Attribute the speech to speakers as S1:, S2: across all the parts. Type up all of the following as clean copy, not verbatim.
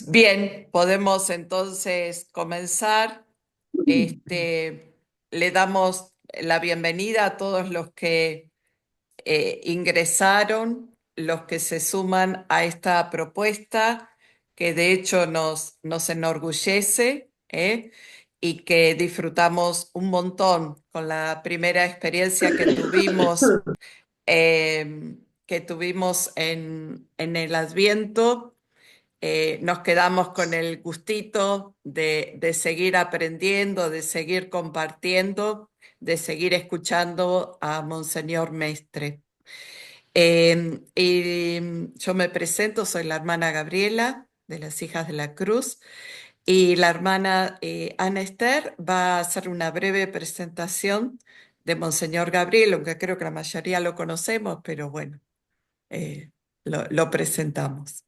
S1: Bien, podemos entonces comenzar. Le damos la bienvenida a todos los que ingresaron, los que se suman a esta propuesta, que de hecho nos enorgullece, y que disfrutamos un montón con la primera experiencia que tuvimos en el Adviento. Nos quedamos con el gustito de seguir aprendiendo, de seguir compartiendo, de seguir escuchando a Monseñor Mestre. Yo me presento, soy la hermana Gabriela de las Hijas de la Cruz, y la hermana Ana Esther va a hacer una breve presentación de Monseñor Gabriel, aunque creo que la mayoría lo conocemos, pero bueno, lo presentamos.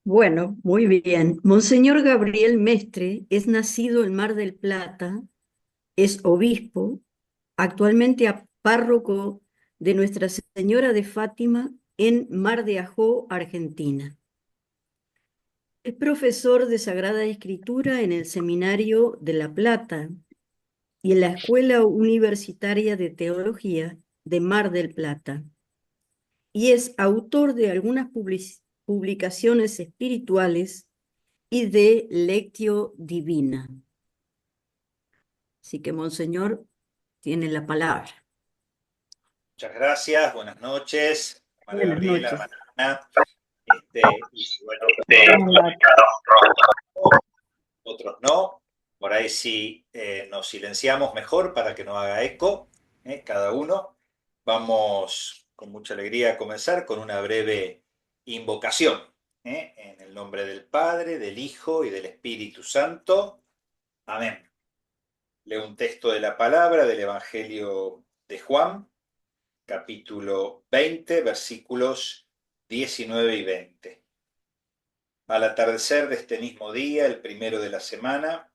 S2: Bueno, muy bien. Monseñor Gabriel Mestre es nacido en Mar del Plata, es obispo, actualmente párroco de Nuestra Señora de Fátima en Mar de Ajó, Argentina. Es profesor de Sagrada Escritura en el Seminario de La Plata y en la Escuela Universitaria de Teología de Mar del Plata. Y es autor de algunas publicaciones espirituales y de Lectio Divina. Así que, Monseñor, tiene la palabra.
S3: Muchas gracias, buenas noches, hermana
S2: Buenas
S3: Gabriela,
S2: noches.
S3: hermana Ana. Y bueno, otros no. Por ahí sí nos silenciamos mejor para que no haga eco, cada uno. Vamos con mucha alegría a comenzar con una breve invocación. En el nombre del Padre, del Hijo y del Espíritu Santo. Amén. Leo un texto de la palabra del Evangelio de Juan, capítulo 20, versículos 19 y 20. Al atardecer de este mismo día, el primero de la semana,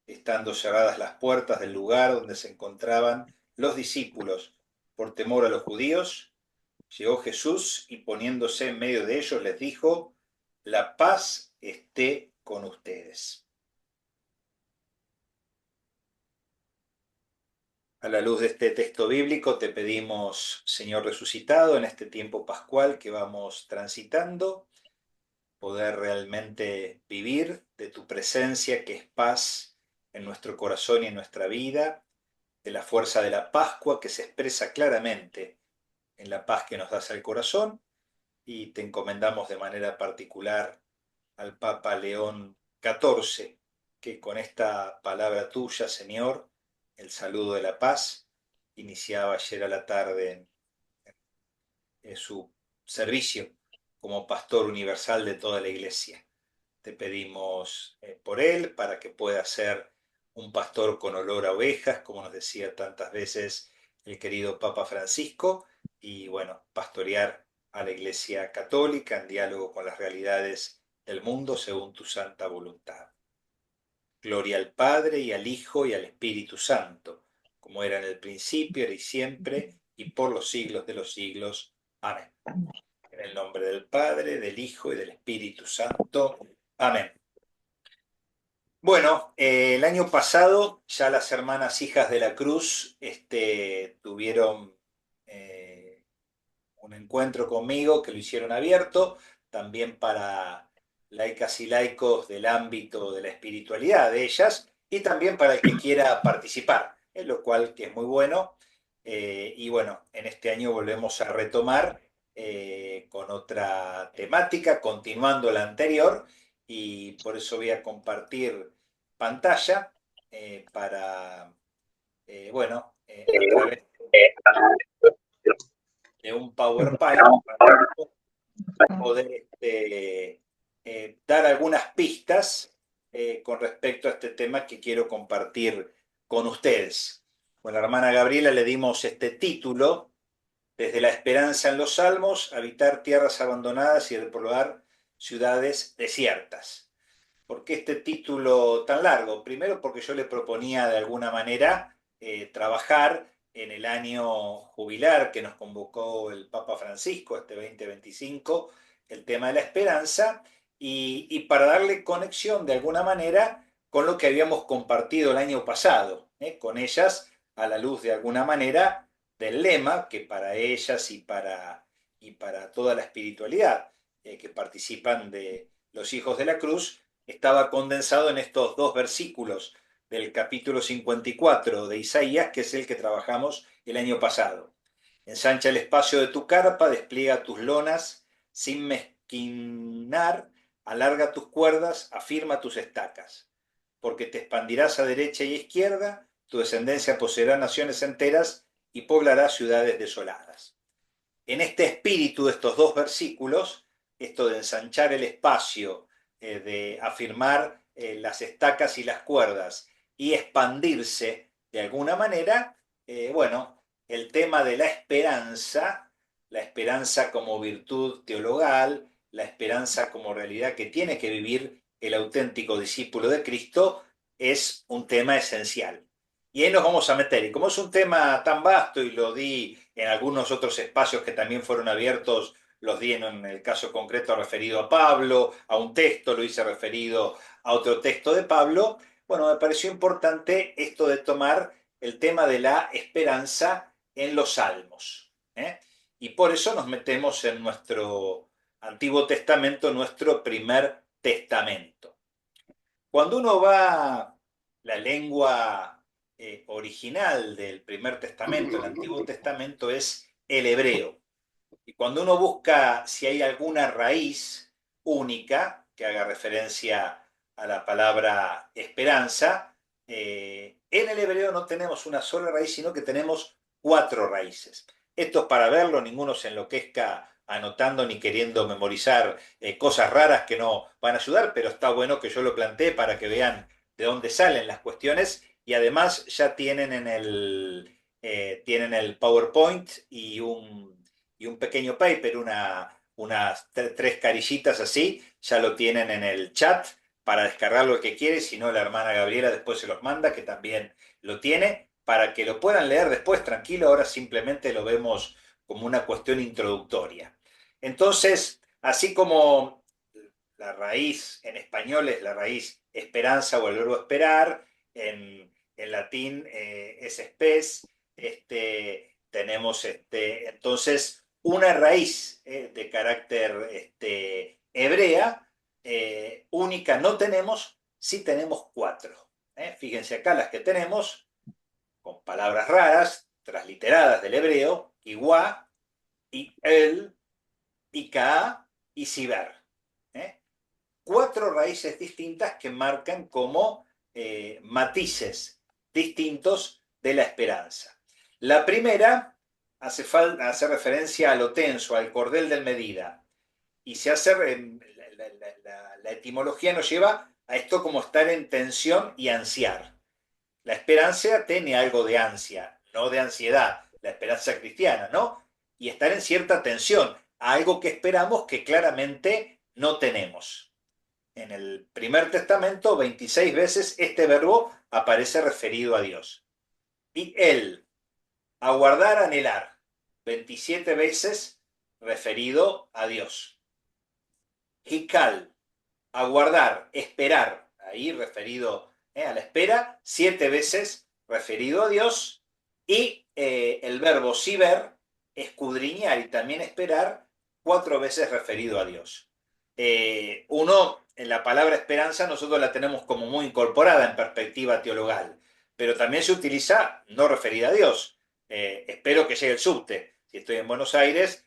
S3: estando cerradas las puertas del lugar donde se encontraban los discípulos por temor a los judíos, llegó Jesús y poniéndose en medio de ellos les dijo: la paz esté con ustedes. A la luz de este texto bíblico te pedimos, Señor resucitado, en este tiempo pascual que vamos transitando, poder realmente vivir de tu presencia, que es paz en nuestro corazón y en nuestra vida, de la fuerza de la Pascua que se expresa claramente en la paz que nos das al corazón, y te encomendamos de manera particular al Papa León XIV, que con esta palabra tuya, Señor, el saludo de la paz, iniciaba ayer a la tarde en su servicio como pastor universal de toda la Iglesia. Te pedimos por él, para que pueda ser un pastor con olor a ovejas, como nos decía tantas veces el querido Papa Francisco, y bueno, pastorear a la Iglesia Católica en diálogo con las realidades del mundo según tu santa voluntad. Gloria al Padre y al Hijo y al Espíritu Santo, como era en el principio, ahora y siempre, y por los siglos de los siglos. Amén. En el nombre del Padre, del Hijo y del Espíritu Santo. Amén. Bueno, el año pasado ya las hermanas Hijas de la Cruz tuvieron un encuentro conmigo que lo hicieron abierto, también para laicas y laicos del ámbito de la espiritualidad de ellas, y también para el que quiera participar, lo cual que es muy bueno. Y bueno, en este año volvemos a retomar con otra temática, continuando la anterior, y por eso voy a compartir pantalla bueno, a través de un PowerPoint para poder dar algunas pistas con respecto a este tema que quiero compartir con ustedes. Con la hermana Gabriela le dimos este título: desde la esperanza en los salmos, habitar tierras abandonadas y repoblar ciudades desiertas. ¿Por qué este título tan largo? Primero porque yo le proponía de alguna manera trabajar en el año jubilar que nos convocó el Papa Francisco, este 2025, el tema de la esperanza, y para darle conexión de alguna manera con lo que habíamos compartido el año pasado, con ellas a la luz de alguna manera del lema que para ellas y para toda la espiritualidad que participan de los hijos de la cruz, estaba condensado en estos dos versículos del capítulo 54 de Isaías, que es el que trabajamos el año pasado. Ensancha el espacio de tu carpa, despliega tus lonas sin mezquinar, alarga tus cuerdas, afirma tus estacas, porque te expandirás a derecha y izquierda, tu descendencia poseerá naciones enteras y poblará ciudades desoladas. En este espíritu de estos dos versículos, esto de ensanchar el espacio, de afirmar las estacas y las cuerdas y expandirse de alguna manera, bueno, el tema de la esperanza como virtud teologal, la esperanza como realidad que tiene que vivir el auténtico discípulo de Cristo, es un tema esencial. Y ahí nos vamos a meter. Y como es un tema tan vasto y lo di en algunos otros espacios que también fueron abiertos, los di en el caso concreto referido a Pablo, a un texto, lo hice referido a otro texto de Pablo, bueno, me pareció importante esto de tomar el tema de la esperanza en los salmos. Y por eso nos metemos en nuestro Antiguo Testamento, nuestro primer testamento. Cuando uno va a la lengua original del primer testamento, el Antiguo Testamento, es el hebreo. Y cuando uno busca si hay alguna raíz única que haga referencia a la palabra esperanza, en el hebreo no tenemos una sola raíz, sino que tenemos cuatro raíces. Esto es para verlo, ninguno se enloquezca anotando ni queriendo memorizar cosas raras que no van a ayudar, pero está bueno que yo lo plantee para que vean de dónde salen las cuestiones y además ya tienen el PowerPoint y un pequeño paper, unas tres carillitas así, ya lo tienen en el chat para descargar lo que quiere, si no la hermana Gabriela después se los manda, que también lo tiene, para que lo puedan leer después tranquilo, ahora simplemente lo vemos como una cuestión introductoria. Entonces, así como la raíz en español es la raíz esperanza o el verbo esperar, en latín es spes, tenemos entonces una raíz de carácter hebrea, única no tenemos, sí tenemos cuatro. Fíjense acá las que tenemos, con palabras raras, transliteradas del hebreo, iguá, y el, ika y siber. Cuatro raíces distintas que marcan como matices distintos de la esperanza. La primera hace referencia a lo tenso, al cordel del medida, y se hace, la etimología nos lleva a esto como estar en tensión y ansiar. La esperanza tiene algo de ansia, no de ansiedad, la esperanza cristiana, ¿no? Y estar en cierta tensión, algo que esperamos que claramente no tenemos. En el primer testamento, 26 veces este verbo aparece referido a Dios. Y él, aguardar, anhelar, 27 veces referido a Dios. Hikal, aguardar, esperar, ahí referido a la espera, 7 veces referido a Dios. Y el verbo siber, escudriñar y también esperar, 4 veces referido a Dios. Uno, en la palabra esperanza, nosotros la tenemos como muy incorporada en perspectiva teologal, pero también se utiliza no referida a Dios. Espero que llegue el subte. Si estoy en Buenos Aires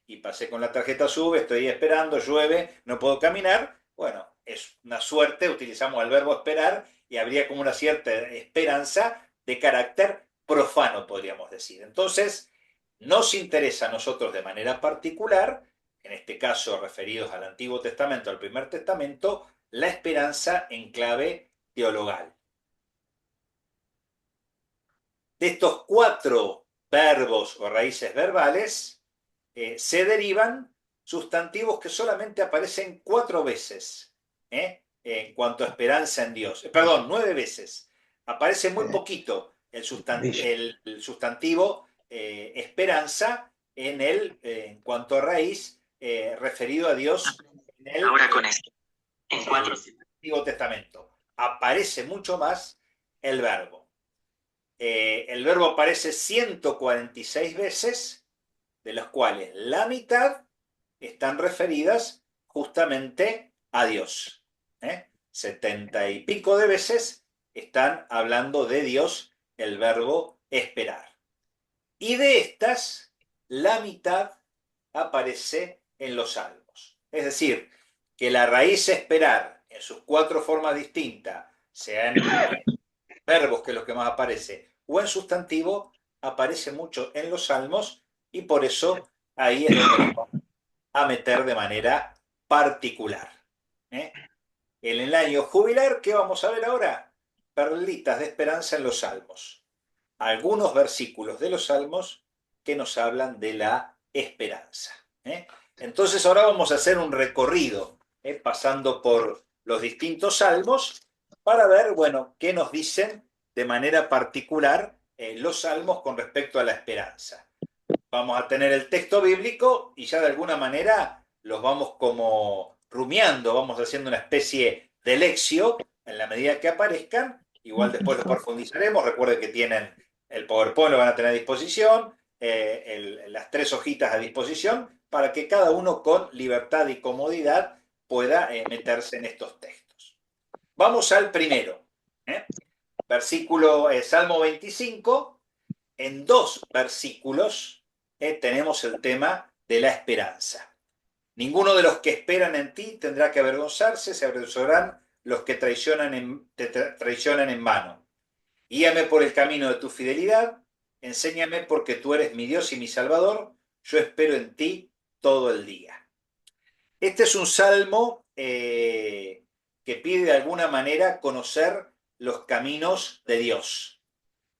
S3: y pasé con la tarjeta sube, estoy esperando, llueve, no puedo caminar, bueno, es una suerte, utilizamos el verbo esperar y habría como una cierta esperanza de carácter profano, podríamos decir. Entonces, nos interesa a nosotros de manera particular, en este caso referidos al Antiguo Testamento, al Primer Testamento, la esperanza en clave teologal. De estos cuatro verbos o raíces verbales, se derivan sustantivos que solamente aparecen 4 veces en cuanto a esperanza en Dios. Perdón, 9 veces. Aparece muy poquito el sustantivo esperanza en cuanto a raíz referido a Dios en el en el Antiguo Testamento aparece mucho más el verbo. El verbo aparece 146 veces, de las cuales la mitad están referidas justamente a Dios. 70 y pico de veces están hablando de Dios, el verbo esperar. Y de estas, la mitad aparece en los salmos. Es decir, que la raíz esperar en sus cuatro formas distintas, sean verbos, que es lo que más aparece, o en sustantivo, aparece mucho en los salmos, y por eso ahí es donde nos vamos a meter de manera particular. ¿eh? En el año jubilar, ¿qué vamos a ver ahora? Perlitas de esperanza en los salmos. Algunos versículos de los salmos que nos hablan de la esperanza. Entonces ahora vamos a hacer un recorrido, pasando por los distintos salmos, para ver, bueno, qué nos dicen de manera particular los salmos con respecto a la esperanza. Vamos a tener el texto bíblico y ya de alguna manera los vamos como rumiando, vamos haciendo una especie de lección en la medida que aparezcan. Igual después lo profundizaremos. Recuerden que tienen el PowerPoint, lo van a tener a disposición, las 3 hojitas a disposición, para que cada uno con libertad y comodidad pueda meterse en estos textos. Vamos al primero. Versículo, Salmo 25. En 2 versículos tenemos el tema de la esperanza. Ninguno de los que esperan en ti tendrá que avergonzarse, se avergonzarán los que te traicionan en vano. Guíame por el camino de tu fidelidad, enséñame porque tú eres mi Dios y mi Salvador, yo espero en ti todo el día. Este es un salmo que pide de alguna manera conocer los caminos de Dios.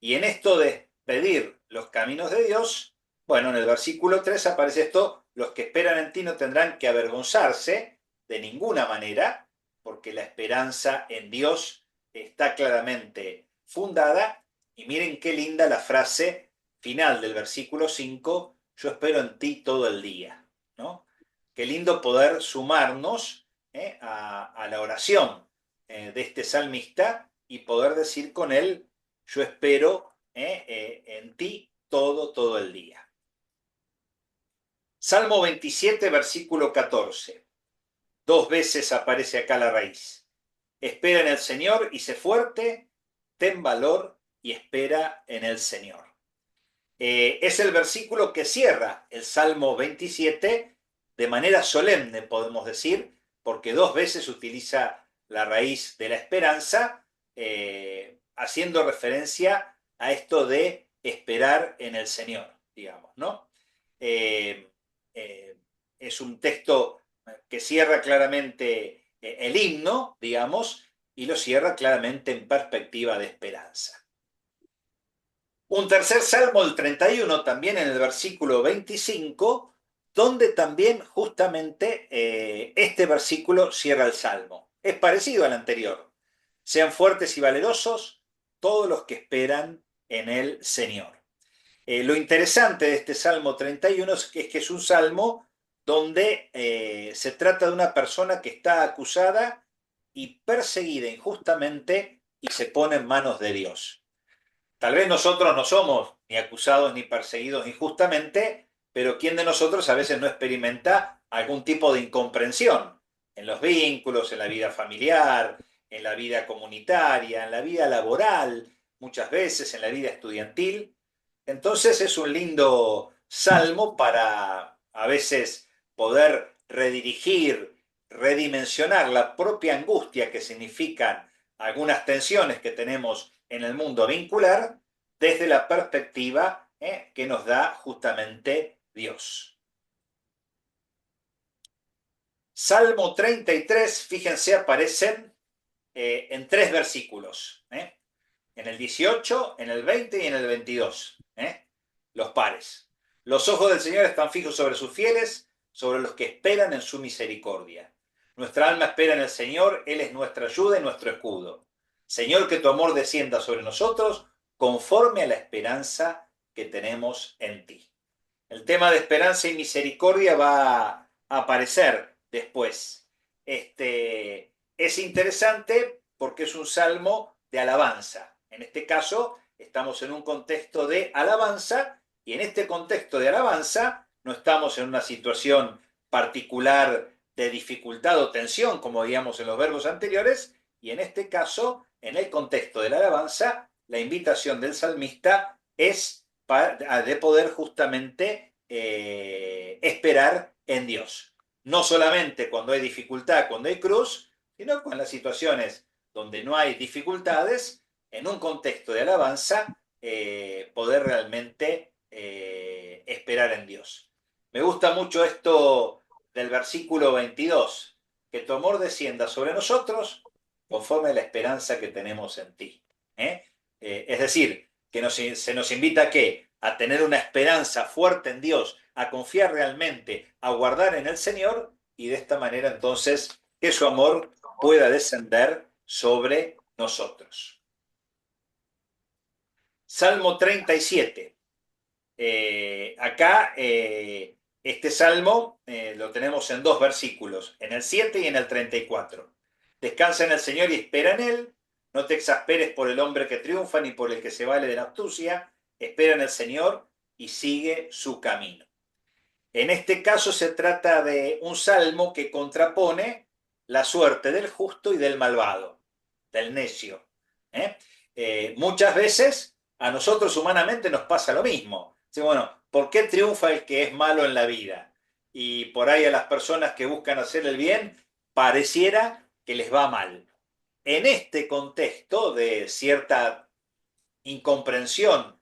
S3: Y en esto de pedir los caminos de Dios, bueno, en el versículo 3 aparece esto: los que esperan en ti no tendrán que avergonzarse de ninguna manera, porque la esperanza en Dios está claramente fundada. Y miren qué linda la frase final del versículo 5, yo espero en ti todo el día, ¿no? Qué lindo poder sumarnos a la oración de este salmista y poder decir con él: yo espero en ti todo el día. Salmo 27, versículo 14. 2 veces aparece acá la raíz. Espera en el Señor y sé fuerte, ten valor y espera en el Señor. Es el versículo que cierra el Salmo 27 de manera solemne, podemos decir, porque 2 veces utiliza la raíz de la esperanza, haciendo referencia a esto de esperar en el Señor, digamos, ¿no? Es un texto que cierra claramente el himno, digamos, y lo cierra claramente en perspectiva de esperanza. Un tercer salmo, el 31, también en el versículo 25, donde también justamente este versículo cierra el salmo. Es parecido al anterior. Sean fuertes y valerosos todos los que esperan en el Señor. Lo interesante de este Salmo 31 es que es un salmo donde se trata de una persona que está acusada y perseguida injustamente y se pone en manos de Dios. Tal vez nosotros no somos ni acusados ni perseguidos injustamente, pero ¿quién de nosotros a veces no experimenta algún tipo de incomprensión en los vínculos, en la vida familiar, en la vida comunitaria, en la vida laboral, muchas veces en la vida estudiantil? Entonces es un lindo salmo para a veces poder redirigir, redimensionar la propia angustia que significan algunas tensiones que tenemos en el mundo vincular desde la perspectiva que nos da justamente Dios. Salmo 33, fíjense, aparecen en 3 versículos. En el 18, en el 20 y en el 22. Los pares. Los ojos del Señor están fijos sobre sus fieles, sobre los que esperan en su misericordia. Nuestra alma espera en el Señor, Él es nuestra ayuda y nuestro escudo. Señor, que tu amor descienda sobre nosotros conforme a la esperanza que tenemos en ti. El tema de esperanza y misericordia va a aparecer después. Es interesante porque es un salmo de alabanza. En este caso, estamos en un contexto de alabanza, y en este contexto de alabanza no estamos en una situación particular de dificultad o tensión, como veíamos en los verbos anteriores, y en este caso, en el contexto de la alabanza, la invitación del salmista es de poder justamente esperar en Dios. No solamente cuando hay dificultad, cuando hay cruz, sino con las situaciones donde no hay dificultades, en un contexto de alabanza, poder realmente esperar en Dios. Me gusta mucho esto del versículo 22, que tu amor descienda sobre nosotros conforme a la esperanza que tenemos en ti. Es decir, que se nos invita a ¿qué? A tener una esperanza fuerte en Dios, a confiar realmente, a guardar en el Señor, y de esta manera entonces que su amor pueda descender sobre nosotros. Salmo 37. Acá este salmo lo tenemos en dos versículos, en el 7 y en el 34. Descansa en el Señor y espera en Él. No te exasperes por el hombre que triunfa ni por el que se vale de la astucia. Espera en el Señor y sigue su camino. En este caso se trata de un salmo que contrapone la suerte del justo y del malvado, del necio. Muchas veces a nosotros humanamente nos pasa lo mismo. Bueno, ¿por qué triunfa el que es malo en la vida? Y por ahí a las personas que buscan hacer el bien pareciera que les va mal. En este contexto de cierta incomprensión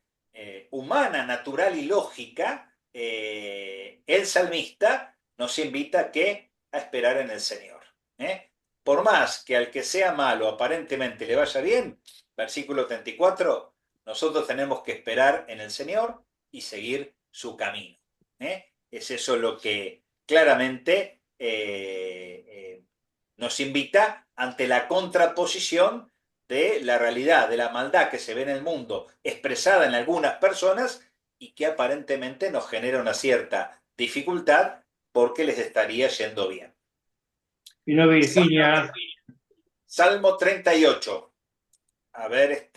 S3: humana, natural y lógica, el salmista nos invita a esperar en el Señor. Por más que al que sea malo aparentemente le vaya bien, versículo 34, nosotros tenemos que esperar en el Señor y seguir su camino. Es eso lo que claramente nos invita ante la contraposición de la realidad, de la maldad que se ve en el mundo expresada en algunas personas y que aparentemente nos genera una cierta dificultad porque les estaría yendo bien.
S4: Y no, Virginia.
S3: Salmo 38. A ver,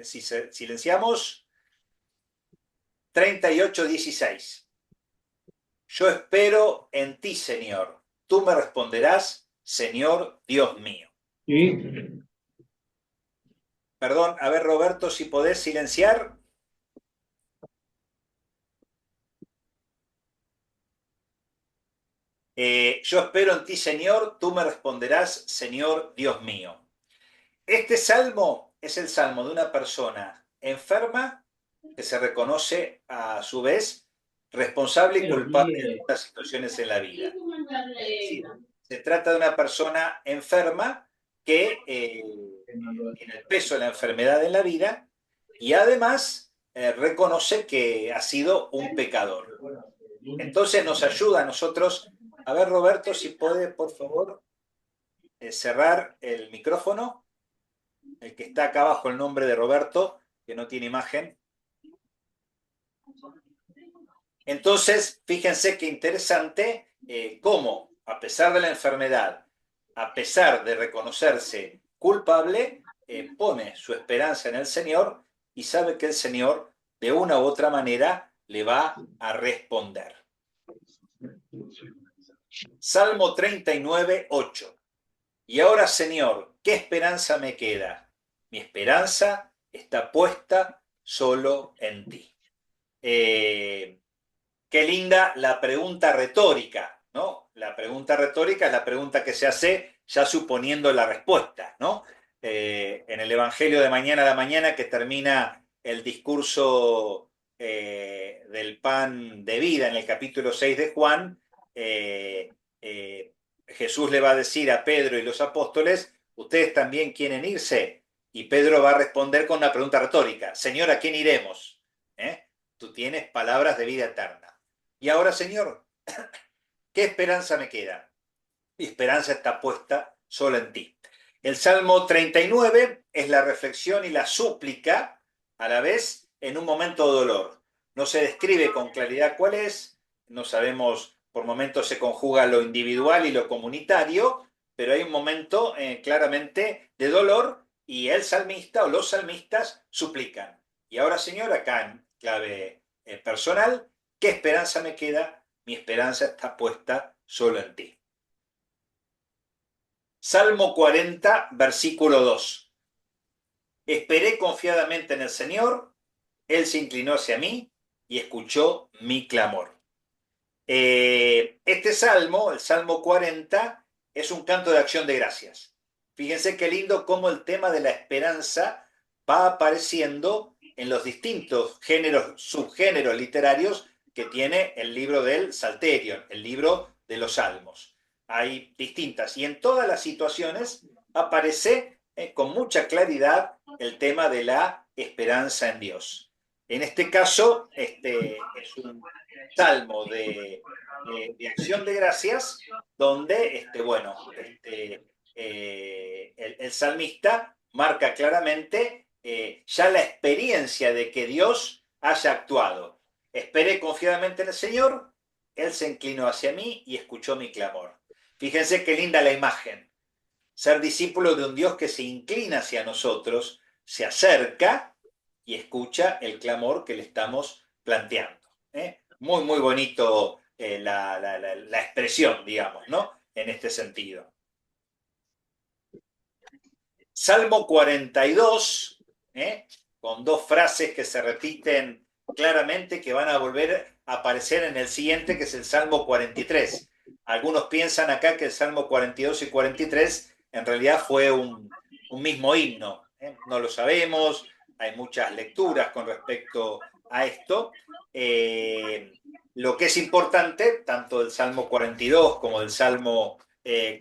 S3: si silenciamos. 38:16. Yo espero en ti, Señor. Tú me responderás, Señor Dios mío.
S4: Sí.
S3: Perdón, a ver, Roberto, si podés silenciar. Yo espero en ti, Señor, tú me responderás, Señor Dios mío. Este salmo es el salmo de una persona enferma que se reconoce a su vez responsable y culpable de las situaciones en la vida. Es decir, se trata de una persona enferma que tiene el peso de la enfermedad en la vida y además reconoce que ha sido un pecador. Entonces nos ayuda a nosotros. A ver, Roberto, si puede, por favor, cerrar el micrófono. El que está acá abajo, el nombre de Roberto, que no tiene imagen. Entonces, fíjense qué interesante cómo, a pesar de la enfermedad, a pesar de reconocerse culpable, pone su esperanza en el Señor y sabe que el Señor, de una u otra manera, le va a responder. Salmo 39:8. Y ahora, Señor, ¿qué esperanza me queda? Mi esperanza está puesta solo en ti. Qué linda la pregunta retórica, ¿no? La pregunta retórica es la pregunta que se hace ya suponiendo la respuesta, ¿no? En el Evangelio de mañana a la mañana, que termina el discurso del pan de vida en el capítulo 6 de Juan, Jesús le va a decir a Pedro y los apóstoles, ¿ustedes también quieren irse? Y Pedro va a responder con una pregunta retórica, Señor, ¿a quién iremos? Tú tienes palabras de vida eterna. Y ahora, Señor, ¿qué esperanza me queda? Mi esperanza está puesta solo en ti. El Salmo 39 es la reflexión y la súplica a la vez en un momento de dolor. No se describe con claridad cuál es, no sabemos, por momentos se conjuga lo individual y lo comunitario, pero hay un momento claramente de dolor y el salmista o los salmistas suplican. Y ahora, Señor, acá en clave personal, ¿qué esperanza me queda? Mi esperanza está puesta solo en ti. Salmo 40, versículo 2. Esperé confiadamente en el Señor, Él se inclinó hacia mí y escuchó mi clamor. Este salmo, el Salmo 40, es un canto de acción de gracias. Fíjense qué lindo cómo el tema de la esperanza va apareciendo en los distintos géneros, subgéneros literarios que tiene el libro del Psalterion, el libro de los Salmos. Hay distintas y en todas las situaciones aparece con mucha claridad el tema de la esperanza en Dios. En este caso, es un salmo de acción de gracias, donde, el salmista marca claramente ya la experiencia de que Dios haya actuado. Esperé confiadamente en el Señor, Él se inclinó hacia mí y escuchó mi clamor. Fíjense qué linda la imagen. Ser discípulo de un Dios que se inclina hacia nosotros, se acerca y escucha el clamor que le estamos planteando. Muy, muy bonito la expresión, digamos, ¿no? En este sentido. Salmo 42, con dos frases que se repiten claramente, que van a volver a aparecer en el siguiente, que es el Salmo 43. Algunos piensan acá que el Salmo 42 y 43 en realidad fue un mismo himno. No lo sabemos, hay muchas lecturas con respecto a esto. Lo que es importante, tanto del Salmo 42 como del Salmo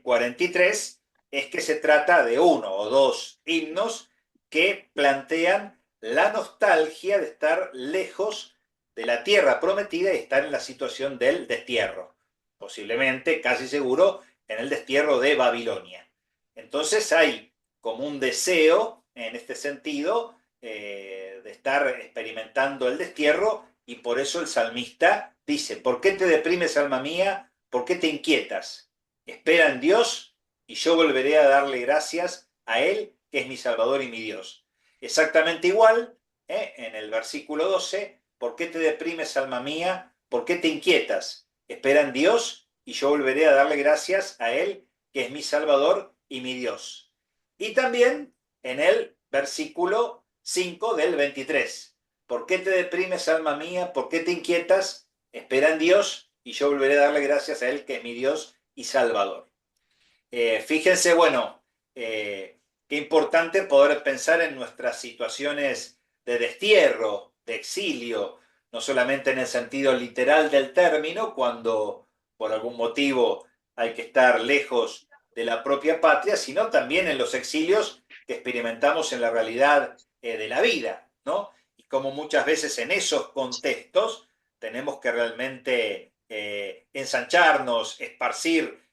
S3: 43, es que se trata de uno o dos himnos que plantean la nostalgia de estar lejos de la tierra prometida y estar en la situación del destierro, posiblemente, casi seguro, en el destierro de Babilonia. Entonces hay como un deseo en este sentido de estar experimentando el destierro y por eso el salmista dice, ¿por qué te deprimes, alma mía? ¿Por qué te inquietas? Espera en Dios y yo volveré a darle gracias a Él, que es mi Salvador y mi Dios. Exactamente igual, en el versículo 12, ¿por qué te deprimes, alma mía? ¿Por qué te inquietas? Espera en Dios y yo volveré a darle gracias a Él, que es mi Salvador y mi Dios. Y también en el versículo 5 del 23, ¿por qué te deprimes, alma mía? ¿Por qué te inquietas? Espera en Dios y yo volveré a darle gracias a Él, que es mi Dios y Salvador. Fíjense, bueno, qué importante poder pensar en nuestras situaciones de destierro, de exilio, no solamente en el sentido literal del término, cuando por algún motivo hay que estar lejos de la propia patria, sino también en los exilios que experimentamos en la realidad de la vida, ¿no? Y como muchas veces en esos contextos tenemos que realmente ensancharnos, esparcir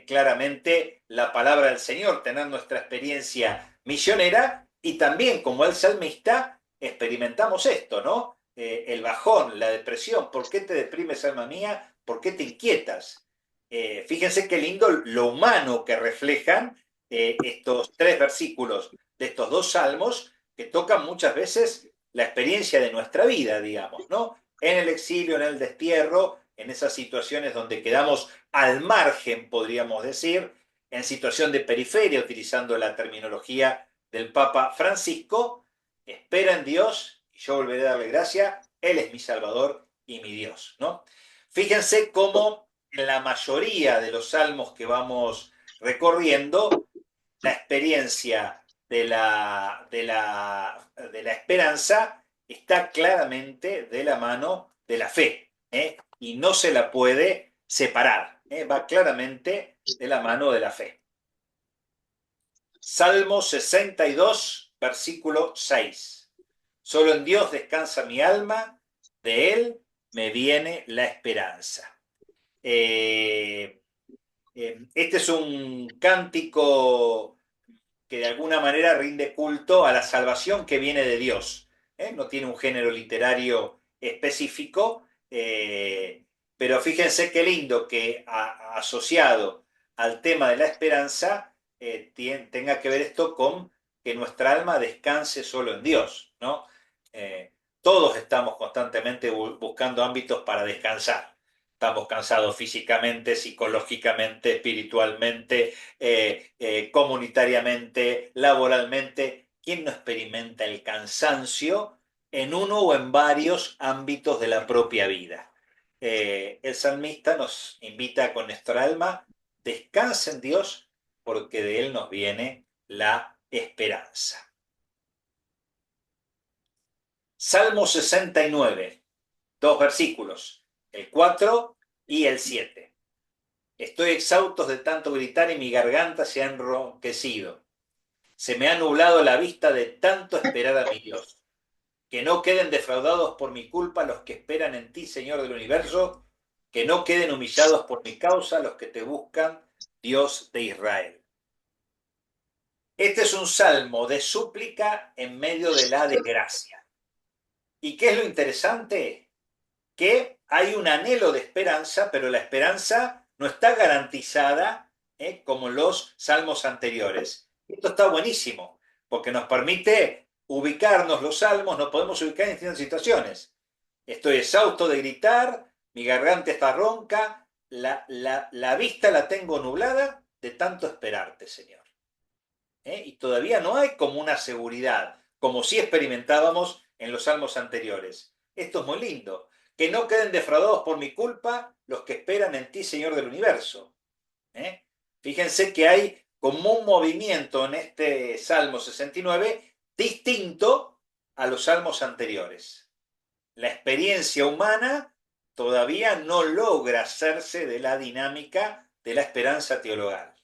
S3: claramente la palabra del Señor, tener nuestra experiencia misionera y también como el salmista experimentamos esto, ¿no? El bajón, la depresión, ¿por qué te deprimes, alma mía? ¿Por qué te inquietas? Fíjense qué lindo lo humano que reflejan estos tres versículos de estos dos salmos que tocan muchas veces la experiencia de nuestra vida, digamos, ¿no? En el exilio, en el destierro, en esas situaciones donde quedamos al margen, podríamos decir, en situación de periferia, utilizando la terminología del Papa Francisco, espera en Dios y yo volveré a darle gracia, Él es mi Salvador y mi Dios, ¿no? Fíjense cómo en la mayoría de los salmos que vamos recorriendo, la experiencia de la esperanza está claramente de la mano de la fe, y no se la puede separar, va claramente de la mano de la fe. Salmo 62, versículo 6. Solo en Dios descansa mi alma, de Él me viene la esperanza. Este es un cántico que de alguna manera rinde culto a la salvación que viene de Dios. No tiene un género literario específico, pero fíjense qué lindo que asociado al tema de la esperanza, tenga que ver esto con que nuestra alma descanse solo en Dios, ¿no? Todos estamos constantemente buscando ámbitos para descansar. Estamos cansados físicamente, psicológicamente, espiritualmente, comunitariamente, laboralmente. ¿Quién no experimenta el cansancio en uno o en varios ámbitos de la propia vida? El salmista nos invita con nuestra alma, descansa en Dios porque de Él nos viene la esperanza. Salmo 69, dos versículos, el 4 y el 7. Estoy exhausto de tanto gritar y mi garganta se ha enronquecido. Se me ha nublado la vista de tanto esperar a mi Dios. Que no queden defraudados por mi culpa los que esperan en ti, Señor del universo, que no queden humillados por mi causa los que te buscan, Dios de Israel. Este es un salmo de súplica en medio de la desgracia. ¿Y qué es lo interesante? Que hay un anhelo de esperanza, pero la esperanza no está garantizada como los salmos anteriores. Esto está buenísimo, porque nos permite ubicarnos los salmos, nos podemos ubicar en distintas situaciones. Estoy exhausto de gritar, mi garganta está ronca, la vista la tengo nublada de tanto esperarte, Señor. Y todavía no hay como una seguridad, como sí experimentábamos en los salmos anteriores. Esto es muy lindo. Que no queden defraudados por mi culpa los que esperan en ti, Señor del universo. Fíjense que hay como un movimiento en este Salmo 69 distinto a los salmos anteriores. La experiencia humana todavía no logra hacerse de la dinámica de la esperanza teologal.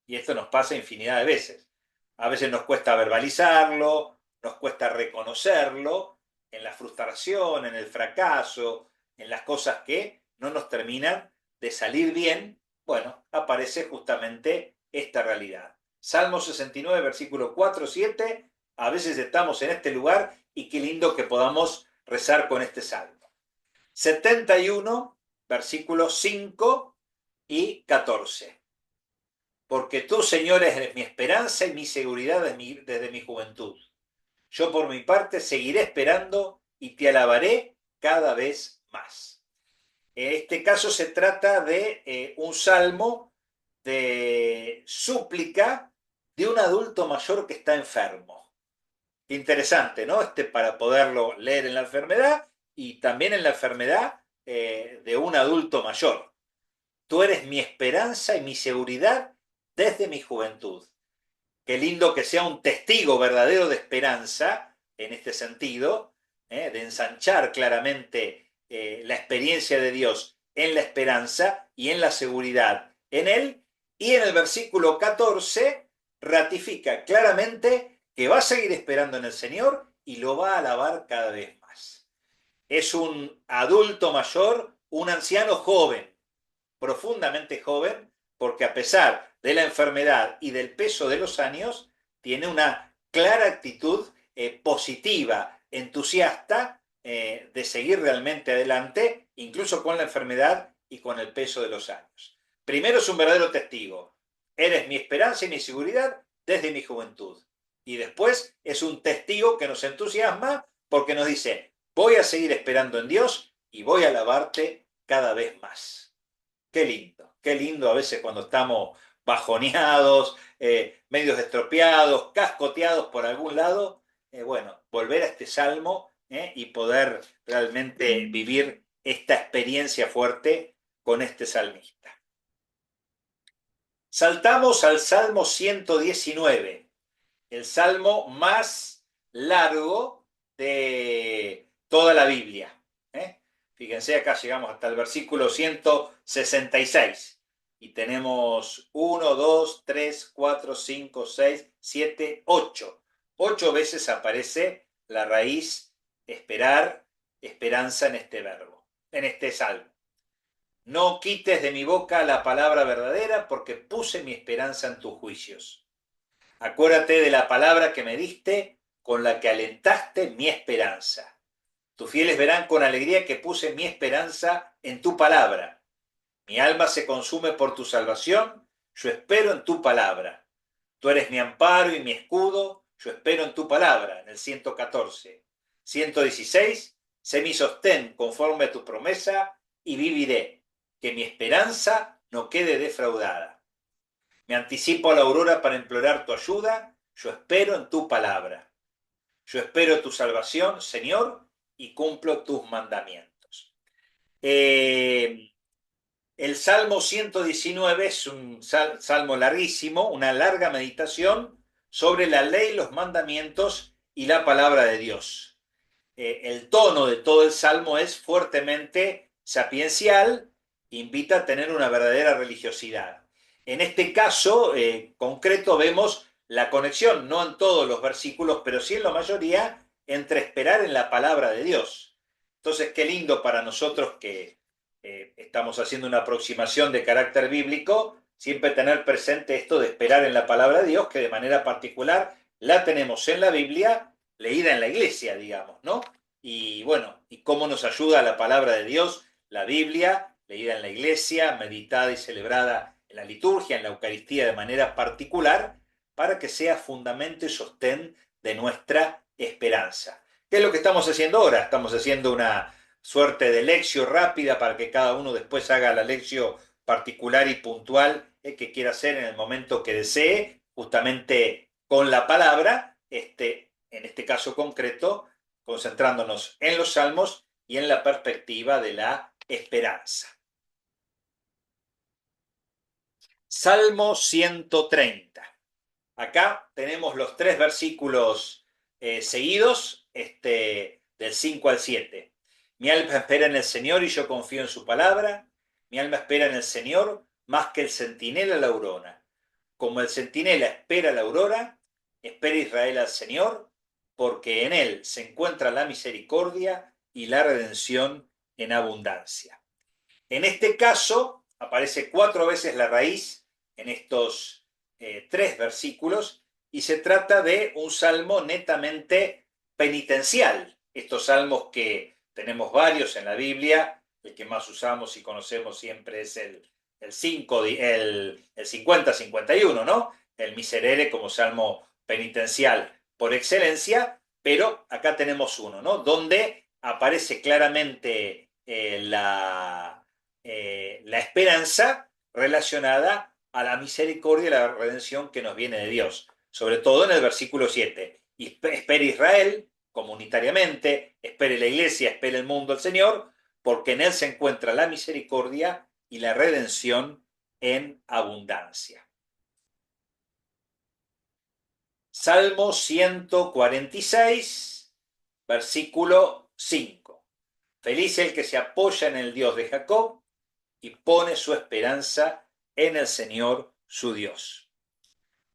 S3: Y esto nos pasa infinidad de veces. A veces nos cuesta verbalizarlo, nos cuesta reconocerlo, en la frustración, en el fracaso, en las cosas que no nos terminan de salir bien. Bueno, aparece justamente esta realidad. Salmo 69, versículo 4, 7, a veces estamos en este lugar y qué lindo que podamos rezar con este salmo. 71, versículos 5 y 14. Porque tú, Señor, eres mi esperanza y mi seguridad desde mi juventud. Yo por mi parte seguiré esperando y te alabaré cada vez más. En este caso se trata de un salmo de súplica de un adulto mayor que está enfermo. Interesante, ¿no? Para poderlo leer en la enfermedad y también en la enfermedad de un adulto mayor. Tú eres mi esperanza y mi seguridad desde mi juventud. Qué lindo que sea un testigo verdadero de esperanza en este sentido, de ensanchar claramente la experiencia de Dios en la esperanza y en la seguridad en Él. Y en el versículo 14 ratifica claramente que va a seguir esperando en el Señor y lo va a alabar cada vez más. Es un adulto mayor, un anciano joven, profundamente joven, porque a pesar de la enfermedad y del peso de los años, tiene una clara actitud positiva, entusiasta, de seguir realmente adelante, incluso con la enfermedad y con el peso de los años. Primero es un verdadero testigo. Eres mi esperanza y mi seguridad desde mi juventud. Y después es un testigo que nos entusiasma porque nos dice, voy a seguir esperando en Dios y voy a alabarte cada vez más. Qué lindo a veces cuando estamos bajoneados, medios estropeados, cascoteados por algún lado, bueno, volver a este salmo y poder realmente vivir esta experiencia fuerte con este salmista. Saltamos al Salmo 119, el salmo más largo de toda la Biblia. Fíjense, acá llegamos hasta el versículo 166 y tenemos 1, 2, 3, 4, 5, 6, 7, 8. 8 veces aparece la raíz esperar, esperanza en este verbo, en este salmo. No quites de mi boca la palabra verdadera porque puse mi esperanza en tus juicios. Acuérdate de la palabra que me diste con la que alentaste mi esperanza. Tus fieles verán con alegría que puse mi esperanza en tu palabra. Mi alma se consume por tu salvación. yo espero en tu palabra. Tú eres mi amparo y mi escudo, yo espero en tu palabra, en el 114. 116, sé mi sostén conforme a tu promesa y viviré, que mi esperanza no quede defraudada. Me anticipo a la aurora para implorar tu ayuda, yo espero en tu palabra. Yo espero tu salvación, Señor, y cumplo tus mandamientos. El Salmo 119 es un salmo larguísimo, una larga meditación sobre la ley, los mandamientos y la palabra de Dios. El tono de todo el salmo es fuertemente sapiencial, invita a tener una verdadera religiosidad. En este caso concreto vemos la conexión, no en todos los versículos, pero sí en la mayoría, entre esperar en la palabra de Dios. Entonces, qué lindo para nosotros que estamos haciendo una aproximación de carácter bíblico, siempre tener presente esto de esperar en la palabra de Dios, que de manera particular la tenemos en la Biblia, leída en la iglesia, digamos, ¿no? Y bueno, y cómo nos ayuda la palabra de Dios, la Biblia, leída en la iglesia, meditada y celebrada en la liturgia, en la Eucaristía de manera particular, para que sea fundamento y sostén de nuestra esperanza. ¿Qué es lo que estamos haciendo ahora? Estamos haciendo una suerte de lección rápida para que cada uno después haga la lección particular y puntual que quiera hacer en el momento que desee, justamente con la palabra, en este caso concreto, concentrándonos en los salmos y en la perspectiva de la esperanza. Salmo 130. Acá tenemos los 3 versículos seguidos, del 5 al 7. Mi alma espera en el Señor y yo confío en su palabra. Mi alma espera en el Señor más que el centinela la aurora. Como el centinela espera la aurora, espera Israel al Señor, porque en él se encuentra la misericordia y la redención en abundancia. En este caso aparece 4 veces la raíz en estos 3 versículos y se trata de un salmo netamente penitencial. Estos salmos que tenemos varios en la Biblia, el que más usamos y conocemos siempre es el 50-51, ¿no? El Miserere como salmo penitencial por excelencia, pero acá tenemos uno, ¿no? Donde aparece claramente la esperanza relacionada a la misericordia y la redención que nos viene de Dios, sobre todo en el versículo 7. Y espere Israel comunitariamente, espere la iglesia, espere el mundo al Señor, porque en él se encuentra la misericordia y la redención en abundancia. Salmo 146, versículo 5. Feliz el que se apoya en el Dios de Jacob y pone su esperanza en el Señor su Dios.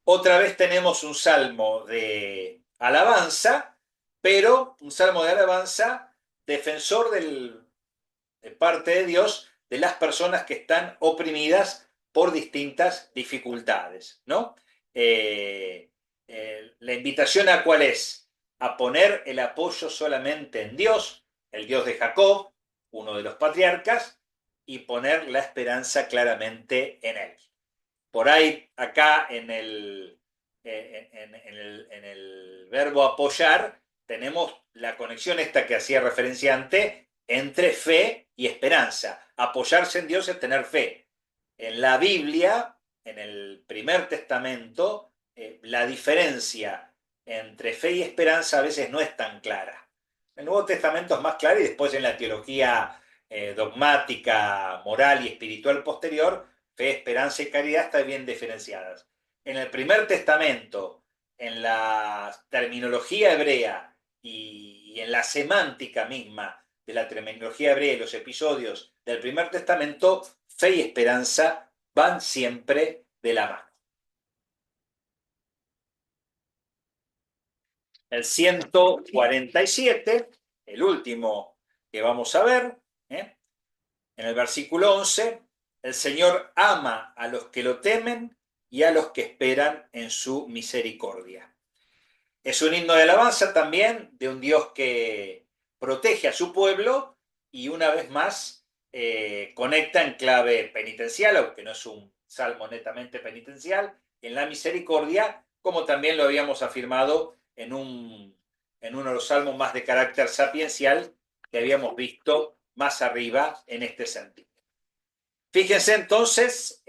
S3: Otra vez tenemos un salmo de alabanza, pero un salmo de alabanza defensor de parte de Dios de las personas que están oprimidas por distintas dificultades, ¿no? La invitación a cuál es, a poner el apoyo solamente en Dios, el Dios de Jacob, uno de los patriarcas, y poner la esperanza claramente en él. Por ahí, acá en el verbo apoyar, tenemos la conexión esta que hacía referencia antes entre fe y esperanza. Apoyarse en Dios es tener fe. En la Biblia, en el Primer Testamento, la diferencia entre fe y esperanza a veces no es tan clara. El Nuevo Testamento es más claro y después en la teología dogmática, moral y espiritual posterior, fe, esperanza y caridad están bien diferenciadas. En el Primer Testamento, en la terminología hebrea y en la semántica misma de la terminología hebrea y los episodios del Primer Testamento, fe y esperanza van siempre de la mano. El 147, el último que vamos a ver, en el versículo 11, el Señor ama a los que lo temen y a los que esperan en su misericordia. Es un himno de alabanza también de un Dios que protege a su pueblo y una vez más conecta en clave penitencial, aunque no es un salmo netamente penitencial, en la misericordia, como también lo habíamos afirmado en uno de los salmos más de carácter sapiencial que habíamos visto más arriba en este sentido. Fíjense entonces,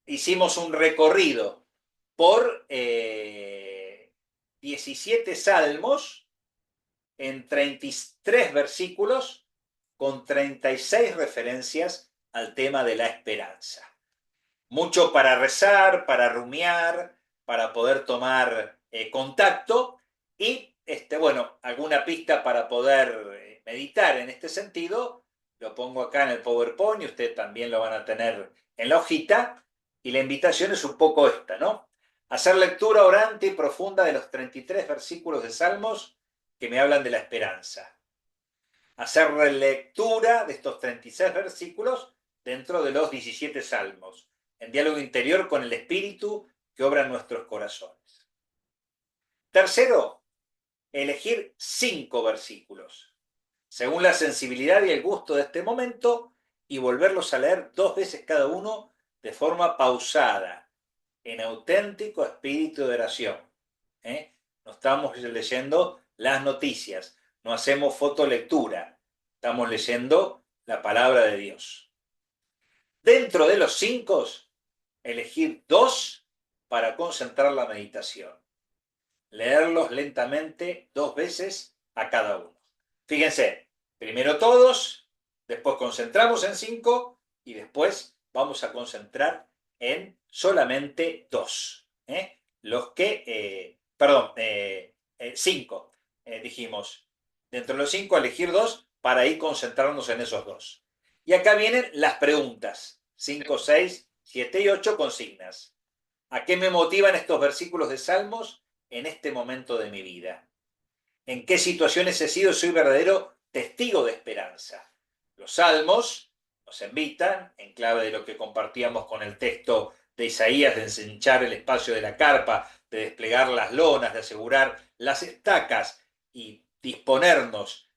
S3: hicimos un recorrido por 17 salmos en 33 versículos con 36 referencias al tema de la esperanza. Mucho para rezar, para rumiar, para poder tomar contacto y, bueno, alguna pista para poder meditar en este sentido. Lo pongo acá en el PowerPoint y ustedes también lo van a tener en la hojita. Y la invitación es un poco esta, ¿no? Hacer lectura orante y profunda de los 33 versículos de Salmos que me hablan de la esperanza. Hacer lectura de estos 36 versículos dentro de los 17 Salmos, en diálogo interior con el Espíritu que obra en nuestros corazones. Tercero, elegir 5 versículos, según la sensibilidad y el gusto de este momento, y volverlos a leer 2 veces cada uno de forma pausada, en auténtico espíritu de oración. No estamos leyendo las noticias, no hacemos fotolectura, estamos leyendo la palabra de Dios. Dentro de los 5, elegir 2 para concentrar la meditación. Leerlos lentamente 2 veces a cada uno. Fíjense, primero todos, después concentramos en 5 y después vamos a concentrar en solamente 2. Los que, 5, dijimos. Dentro de los 5, elegir 2 para ir concentrarnos en esos 2. Y acá vienen las preguntas. 5, 6, 7 y 8 consignas. ¿A qué me motivan estos versículos de Salmos en este momento de mi vida? ¿En qué situaciones he sido y soy verdadero testigo de esperanza? Los Salmos nos invitan, en clave de lo que compartíamos con el texto de Isaías, de ensanchar el espacio de la carpa, de desplegar las lonas, de asegurar las estacas y disponernos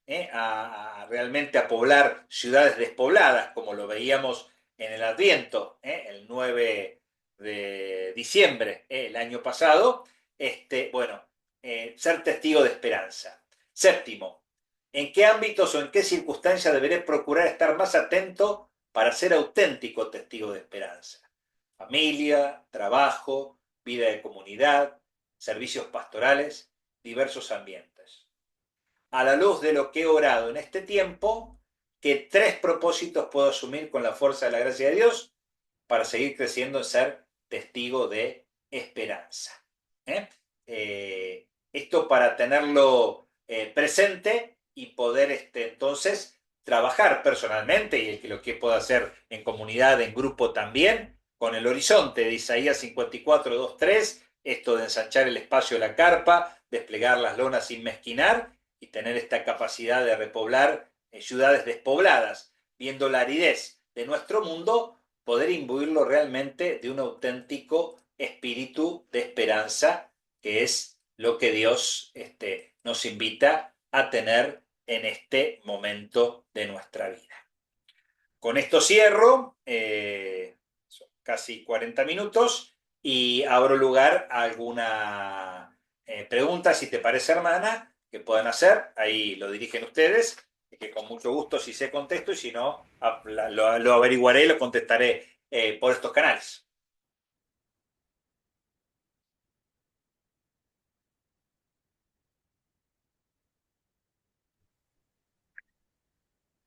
S3: realmente a poblar ciudades despobladas, como lo veíamos en el Adviento, el 9 de diciembre, el año pasado. Ser testigo de esperanza. Séptimo, ¿en qué ámbitos o en qué circunstancias deberé procurar estar más atento para ser auténtico testigo de esperanza? Familia, trabajo, vida de comunidad, servicios pastorales, diversos ambientes. A la luz de lo que he orado en este tiempo, ¿qué 3 propósitos puedo asumir con la fuerza de la gracia de Dios para seguir creciendo en ser testigo de esperanza? Esto para tenerlo presente y poder entonces trabajar personalmente, y el que lo que pueda hacer en comunidad, en grupo también, con el horizonte de Isaías 54, 2, 3, esto de ensanchar el espacio de la carpa, desplegar las lonas sin mezquinar y tener esta capacidad de repoblar ciudades despobladas, viendo la aridez de nuestro mundo, poder imbuirlo realmente de un auténtico espíritu de esperanza, que es lo que Dios nos invita a tener en este momento de nuestra vida. Con esto cierro, son casi 40 minutos, y abro lugar a alguna pregunta, si te parece, hermana, que puedan hacer. Ahí lo dirigen ustedes, que con mucho gusto si sé contesto, y si no, lo averiguaré y lo contestaré por estos canales.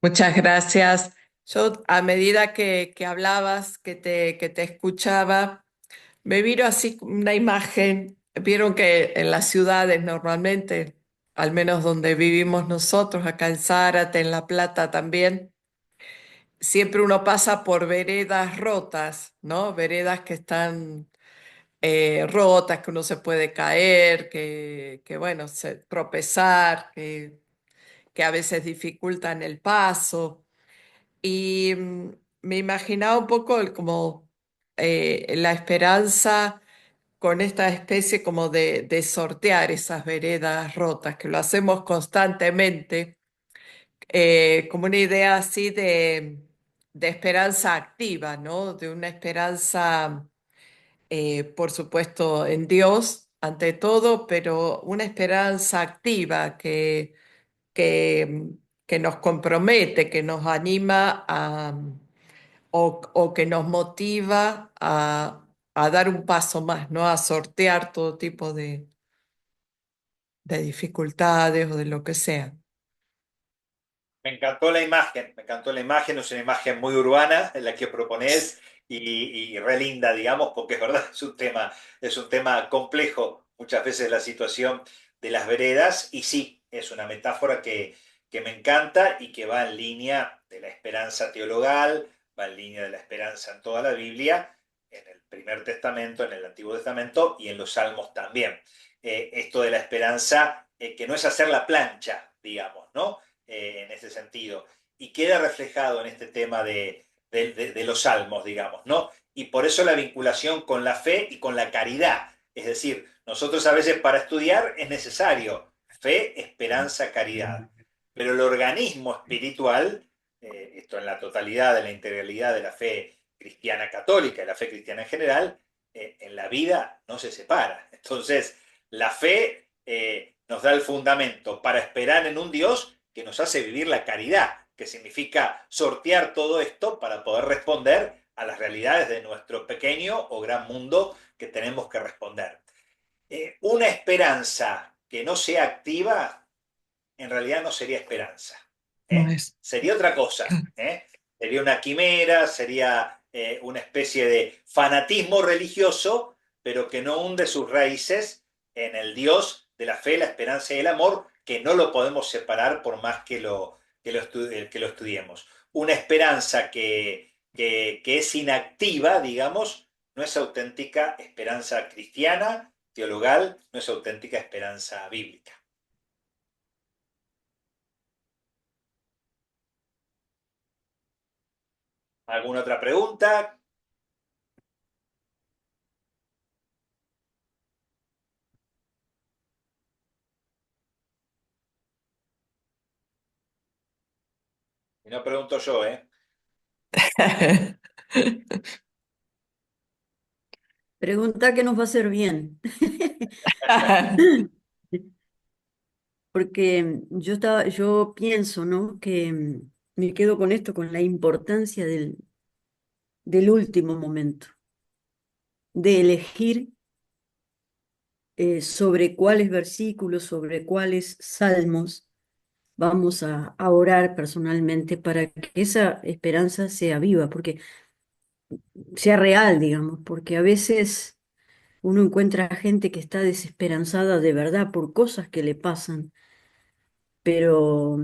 S1: Muchas gracias. Yo, a medida que hablabas, que te escuchaba, me vino así una imagen. Vieron que en las ciudades normalmente, al menos donde vivimos nosotros, acá en Zárate, en La Plata también, siempre uno pasa por veredas rotas, ¿no? Veredas que están rotas, que uno se puede caer, que bueno, tropezar, que a veces dificultan el paso. Y me imaginaba un poco como la esperanza con esta especie como de sortear esas veredas rotas, que lo hacemos constantemente, como una idea así de esperanza activa, ¿no? De una esperanza, por supuesto, en Dios ante todo, pero una esperanza activa que, que nos compromete, que nos anima o que nos motiva a dar un paso más, ¿no? A sortear todo tipo de dificultades o de lo que sea.
S3: Me encantó la imagen, es una imagen muy urbana en la que proponés y re linda, digamos, porque es verdad, es un tema complejo, muchas veces la situación de las veredas, y sí, es una metáfora que me encanta y que va en línea de la esperanza teologal, va en línea de la esperanza en toda la Biblia, en el Primer Testamento, en el Antiguo Testamento y en los Salmos también. Esto de la esperanza, que no es hacer la plancha, digamos, ¿no? En ese sentido. Y queda reflejado en este tema de los salmos, digamos, ¿no? Y por eso la vinculación con la fe y con la caridad. Es decir, nosotros a veces para estudiar es necesario fe, esperanza, caridad. Pero el organismo espiritual, esto en la totalidad, de la integralidad de la fe cristiana católica y la fe cristiana en general, en la vida no se separa. Entonces, la fe nos da el fundamento para esperar en un Dios que nos hace vivir la caridad, que significa sortear todo esto para poder responder a las realidades de nuestro pequeño o gran mundo que tenemos que responder. Una esperanza que no sea activa, en realidad no sería esperanza.
S1: No
S3: ¿Eh?
S1: es.
S3: Sería otra cosa. ¿Eh? Sería una quimera, sería una especie de fanatismo religioso, pero que no hunde sus raíces en el Dios de la fe, la esperanza y el amor, que no lo podemos separar por más que lo estudiemos. Una esperanza que es inactiva, digamos, no es auténtica esperanza cristiana, teologal, no es auténtica esperanza bíblica. ¿Alguna otra pregunta? Y no pregunto yo, ¿eh?
S2: Pregunta que nos va a hacer bien. Porque yo pienso, ¿no? Que me quedo con esto, con la importancia del último momento, de elegir sobre cuáles versículos, sobre cuáles salmos vamos a orar personalmente para que esa esperanza sea viva, porque sea real, digamos, porque a veces uno encuentra gente que está desesperanzada de verdad por cosas que le pasan, pero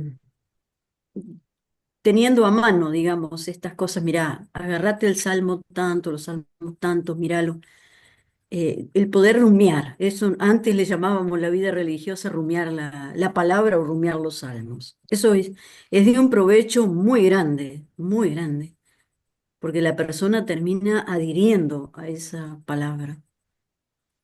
S2: teniendo a mano, digamos, estas cosas, mirá, agarrate el salmo tanto, los salmos tantos, míralo. El poder rumiar, eso antes le llamábamos la vida religiosa rumiar la palabra o rumiar los salmos. Eso es de un provecho muy grande, porque la persona termina adhiriendo a esa palabra.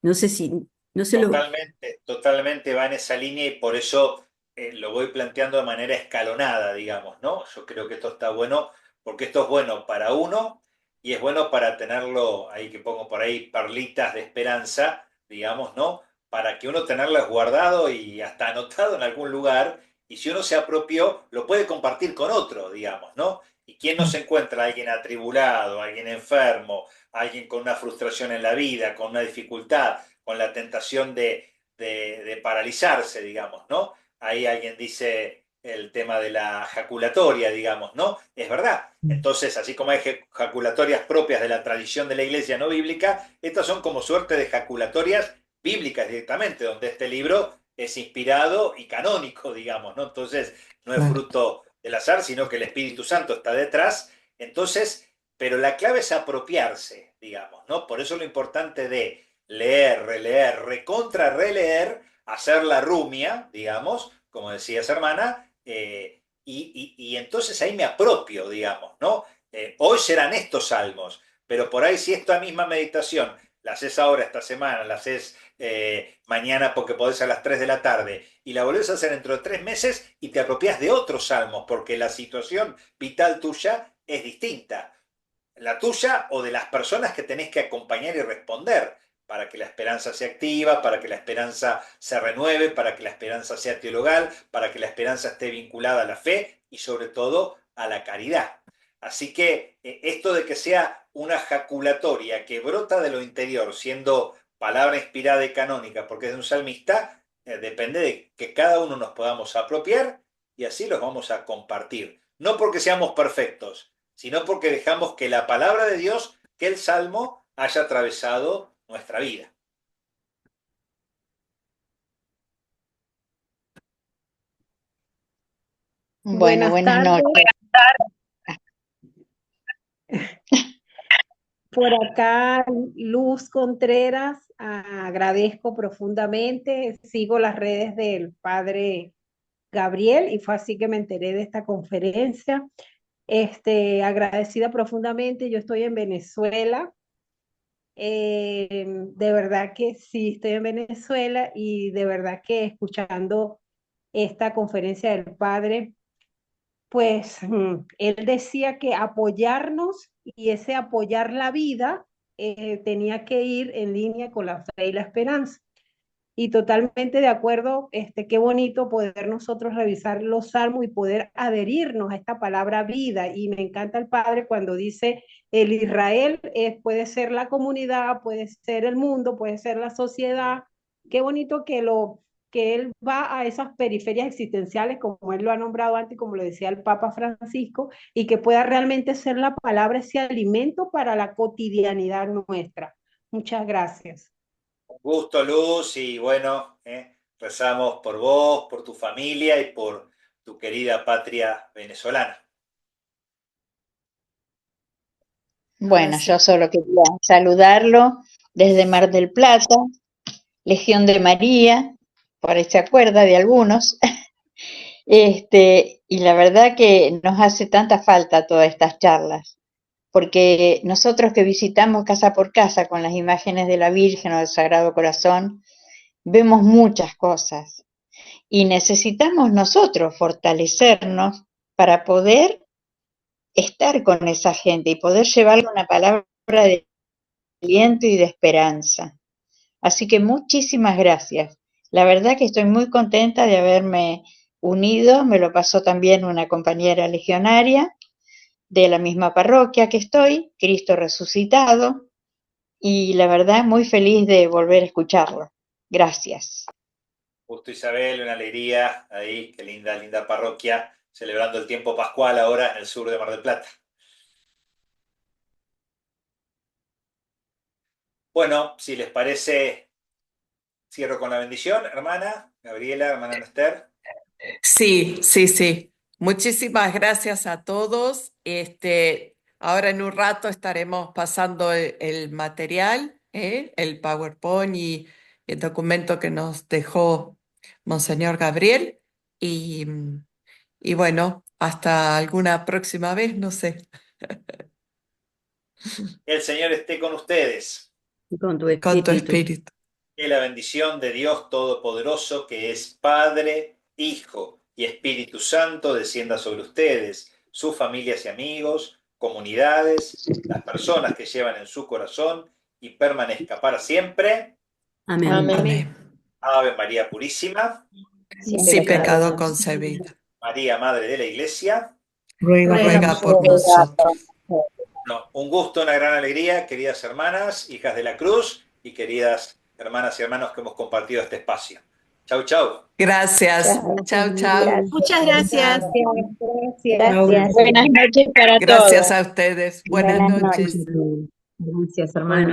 S2: No sé si, no sé lo...
S3: Totalmente, totalmente va en esa línea y por eso lo voy planteando de manera escalonada, digamos, ¿no? Yo creo que esto está bueno porque esto es bueno para uno y es bueno para tenerlo, ahí que pongo por ahí perlitas de esperanza, digamos, ¿no? Para que uno tenerlas guardado y hasta anotado en algún lugar y si uno se apropió, lo puede compartir con otro, digamos, ¿no? ¿Y quién no se encuentra? Alguien atribulado, alguien enfermo, alguien con una frustración en la vida, con una dificultad, con la tentación de paralizarse, digamos, ¿no? Ahí alguien dice el tema de la jaculatoria, digamos, ¿no? Es verdad. Entonces, así como hay jaculatorias propias de la tradición de la iglesia no bíblica, estas son como suerte de jaculatorias bíblicas directamente, donde este libro es inspirado y canónico, digamos, ¿no? Entonces, no es
S1: Claro.
S3: fruto del azar, sino que el Espíritu Santo está detrás. Entonces, pero la clave es apropiarse, digamos, ¿no? Por eso lo importante de leer, releer, recontra releer, hacer la rumia, digamos, como decía esa hermana, y entonces ahí me apropio, digamos, ¿no? Hoy serán estos salmos, pero por ahí si esta misma meditación la haces ahora, esta semana, la haces mañana porque podés a las 3 de la tarde, y la volvés a hacer dentro de 3 meses y te apropias de otros salmos, porque la situación vital tuya es distinta, la tuya o de las personas que tenés que acompañar y responder, para que la esperanza sea activa, para que la esperanza se renueve, para que la esperanza sea teologal, para que la esperanza esté vinculada a la fe y sobre todo a la caridad. Así que esto de que sea una jaculatoria que brota de lo interior, siendo palabra inspirada y canónica, porque es de un salmista, depende de que cada uno nos podamos apropiar y así los vamos a compartir. No porque seamos perfectos, sino porque dejamos que la palabra de Dios, que el Salmo, haya atravesado nuestra vida.
S5: Bueno, buenas noches.
S6: Por acá, Luz Contreras, agradezco profundamente, sigo las redes del padre Gabriel y fue así que me enteré de esta conferencia. Agradecida profundamente, yo estoy en Venezuela, de verdad que sí, estoy en Venezuela y de verdad que escuchando esta conferencia del padre, pues él decía que apoyarnos y ese apoyar la vida tenía que ir en línea con la fe y la esperanza. Y totalmente de acuerdo, qué bonito poder nosotros revisar los salmos y poder adherirnos a esta palabra vida. Y me encanta el Padre cuando dice, el Israel puede ser la comunidad, puede ser el mundo, puede ser la sociedad. Qué bonito que él va a esas periferias existenciales, como él lo ha nombrado antes, como lo decía el Papa Francisco, y que pueda realmente ser la palabra ese alimento para la cotidianidad nuestra. Muchas gracias.
S3: Un gusto, Luz, y bueno, rezamos por vos, por tu familia y por tu querida patria venezolana.
S5: Bueno, yo solo quería saludarlo desde Mar del Plata, Legión de María, por ahí se acuerda de algunos, y la verdad que nos hace tanta falta todas estas charlas, porque nosotros que visitamos casa por casa con las imágenes de la Virgen o del Sagrado Corazón, vemos muchas cosas y necesitamos nosotros fortalecernos para poder estar con esa gente y poder llevarle una palabra de aliento y de esperanza. Así que muchísimas gracias. La verdad que estoy muy contenta de haberme unido, me lo pasó también una compañera legionaria de la misma parroquia que estoy, Cristo Resucitado, y la verdad muy feliz de volver a escucharlo. Gracias.
S3: Justo Isabel, una alegría ahí, qué linda, linda parroquia, celebrando el tiempo pascual ahora en el sur de Mar del Plata. Bueno, si les parece, cierro con la bendición, hermana Gabriela, hermana Esther.
S1: Sí, sí, sí. Muchísimas gracias a todos. Ahora en un rato estaremos pasando el material, el PowerPoint y el documento que nos dejó Monseñor Gabriel. Y bueno, hasta alguna próxima vez, no sé.
S3: El Señor esté con ustedes.
S2: Y con tu
S1: Con tu
S2: espíritu.
S1: espíritu.
S3: Que la bendición de Dios Todopoderoso, que es Padre, Hijo y Espíritu Santo, descienda sobre ustedes, sus familias y amigos, comunidades, las personas que llevan en su corazón y permanezca para siempre.
S2: Amén.
S5: Amén.
S1: Amén.
S3: Ave María Purísima,
S1: Sin pecado concebida.
S3: María Madre de la Iglesia.
S1: Ruega por nosotros.
S3: No, un gusto, una gran alegría, queridas hermanas, hijas de la cruz y queridas hermanas y hermanos que hemos compartido este espacio. Chau, chau.
S1: Gracias. Chau, chau.
S7: Muchas gracias.
S5: Gracias. Buenas noches para todos.
S1: Gracias a ustedes. Buenas noches.
S2: Gracias, hermano.